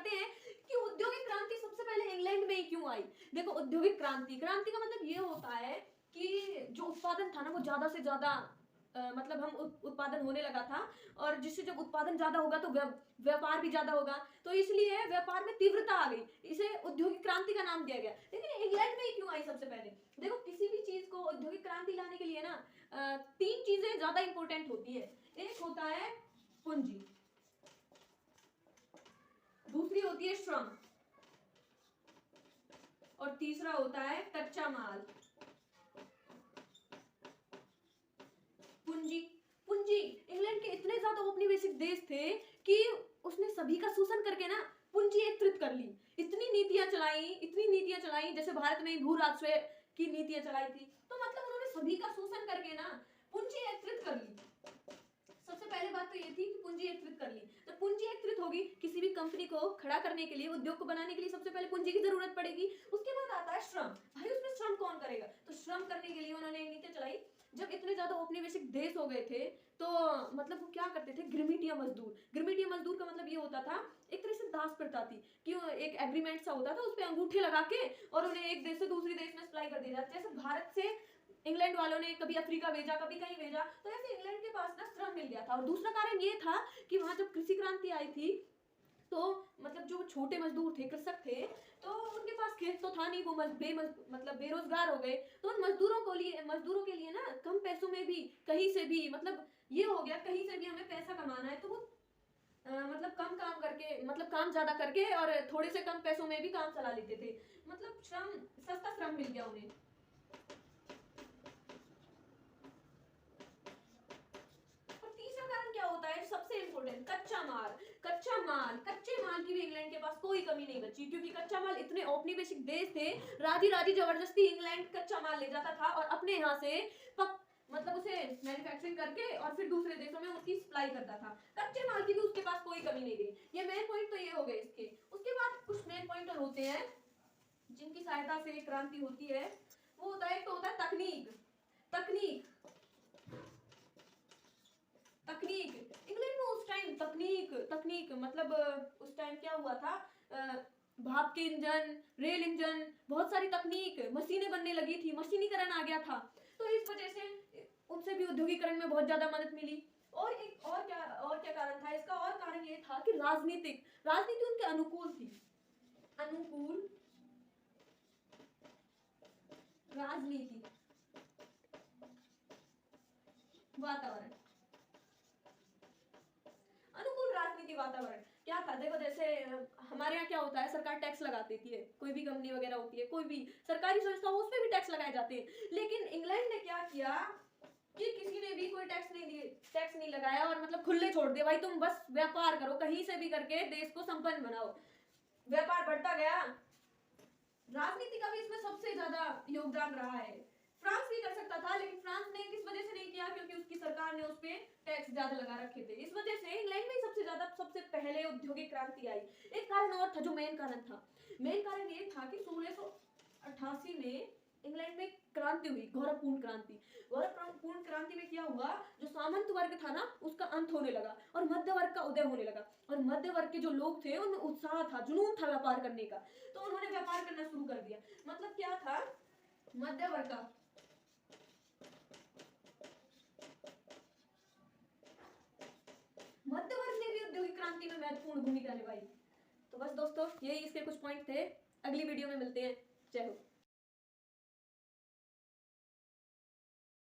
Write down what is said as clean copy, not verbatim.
करते हैं कि औद्योगिक क्रांति सबसे पहले इंग्लैंड में ही क्यों आई। देखो औद्योगिक क्रांति क्रांति का मतलब ये होता है कि जो उत्पादन था ना वो ज्यादा से ज्यादा मतलब हम उत्पादन होने लगा था, और जिससे जब उत्पादन ज्यादा होगा तो व्यापार भी ज्यादा होगा, तो इसलिए व्यापार में तीव्रता आ गई, इसे औद्योगिक क्रांति का नाम दिया गया। लेकिन इंग्लैंड में ही क्यों आई सबसे पहले? देखो किसी भी चीज को औद्योगिक क्रांति लाने के लिए ना तीन चीजें ज्यादा इंपॉर्टेंट होती है। एक होता है पूंजी, दूसरी होती है श्रम, और तीसरा होता है कच्चा माल। पूंजी पूंजी इंग्लैंड के इतने ज्यादा औपनिवेशिक देश थे कि उसने सभी का शोषण करके ना पूंजी एकत्रित कर ली, इतनी नीतियां चलाई, जैसे भारत में भू राजस्व की नीतियां चलाई थी, तो मतलब उन्होंने सभी का शोषण करके ना पूंजी एकत्रित कर ली। सबसे पहले बात तो ये थी कि पूंजी एकत्रित कर ली। तो पूंजी एकत्रित होगी, किसी भी कंपनी को खड़ा करने के लिए, उद्योग को बनाने के लिए सबसे पहले पूंजी की जरूरत पड़ेगी। उसके बाद आता है श्रम। भाई उसमें श्रम कौन करेगा? तो श्रम करने के लिए उन्होंने नीति चलाई। जब इतने ज्यादा औपनिवेशिक देश हो गए थे तो मतलब वो क्या करते थे, गिरमिटिया मजदूर का मतलब ये होता था, एक तरह से दास प्रथा थी कि एक एग्रीमेंट सा होता था, उस पे अंगूठे लगा के और उन्हें एक देश से दूसरे देश में सप्लाई कर दिया जाता। जैसे भारत से इंग्लैंड वालों ने कभी अफ्रीका भेजा, कभी कहीं भेजा, तो ऐसे इंग्लैंड के पास ना श्रम मिल गया था। और दूसरा कारण ये था कि वहां जब कृषि क्रांति आई थी तो मतलब जो छोटे मजदूर थे, कृषक थे, तो उनके पास खेत तो था नहीं, वो मतलब बेरोजगार हो गए। तो उन मजदूरों के लिए ना कम पैसों में भी कहीं से भी, मतलब ये हो गया कहीं से भी हमें पैसा कमाना है, तो वो मतलब कम काम करके, मतलब काम ज्यादा करके और थोड़े से कम पैसों में भी काम चला लेते थे। मतलब सस्ता श्रम मिल गया उन्हें। क्या होता है सबसे इंपॉर्टेंट, कच्चे माल की भी इंग्लैंड के पास कोई कमी नहीं बची, क्योंकि कच्चा माल, इतने औपनिवेशिक देश थे, राजी जबरदस्ती इंग्लैंड कच्चा माल ले जाता था और अपने यहाँ से मतलब उसे मैन्युफैक्चरिंग करके और फिर दूसरे देशों में उसकी सप्लाई करता था। कच्चे माल की भी उसके पास कोई कमी नहीं रही। ये मेन पॉइंट तो ये हो गए इसके। उसके बाद कुछ मेन पॉइंट और होते हैं जिनकी सहायता से क्रांति होती है। वो होता है, एक तो होता है तकनीक। इंग्लैंड में उस टाइम तकनीक मतलब उस टाइम क्या हुआ था, भाप के इंजन, रेल इंजन, बहुत सारी तकनीक, मशीनें बनने लगी थी, मशीनीकरण आ गया था। तो इस वजह से उनसे भी औद्योगिकरण में बहुत ज्यादा मदद मिली। और क्या कारण था इसका? और कारण ये था कि राजनीति उनके अनुकूल थी। अनुकूल राजनीति वातावरण वातावरण क्या था? देखो जैसे हमारे यहाँ क्या होता है, सरकार टैक्स लगा देती है, कोई भी कंपनी वगैरह होती है, कोई भी सरकारी संस्था हो, उस पर भी टैक्स लगाए जाते हैं। लेकिन इंग्लैंड ने क्या किया कि किसी ने भी कोई टैक्स नहीं लगाया और मतलब खुले छोड़ दिया, भाई तुम बस व्यापार करो, कहीं से भी करके देश को संपन्न बनाओ। व्यापार बढ़ता गया। राजनीति का भी इसमें सबसे ज्यादा योगदान रहा है। फ्रांस भी कर सकता था, लेकिन फ्रांस ने किस वजह से नहीं किया? क्योंकि उसकी सरकार ने उस पर टैक्स ज्यादा लगा रखे थे। इस वजह से इंग्लैंड में सबसे पहले औद्योगिक क्रांति आई। एक कारण और था जो मेन कारण ये था कि 1688 में इंग्लैंड में क्रांति हुई, गौरवपूर्ण क्रांति में क्या हुआ, जो सामंत वर्ग था ना उसका अंत होने लगा और मध्य वर्ग का उदय होने लगा। और मध्य वर्ग के जो लोग थे उनमें उत्साह था, जुनून था व्यापार करने का, तो उन्होंने व्यापार करना शुरू कर दिया। मतलब क्या था, मध्य वर्ग ने भी औद्योगिक क्रांति में महत्वपूर्ण भूमिका निभाई। तो बस दोस्तों यही इसके कुछ पॉइंट थे। अगली वीडियो में मिलते हैं। जय हो।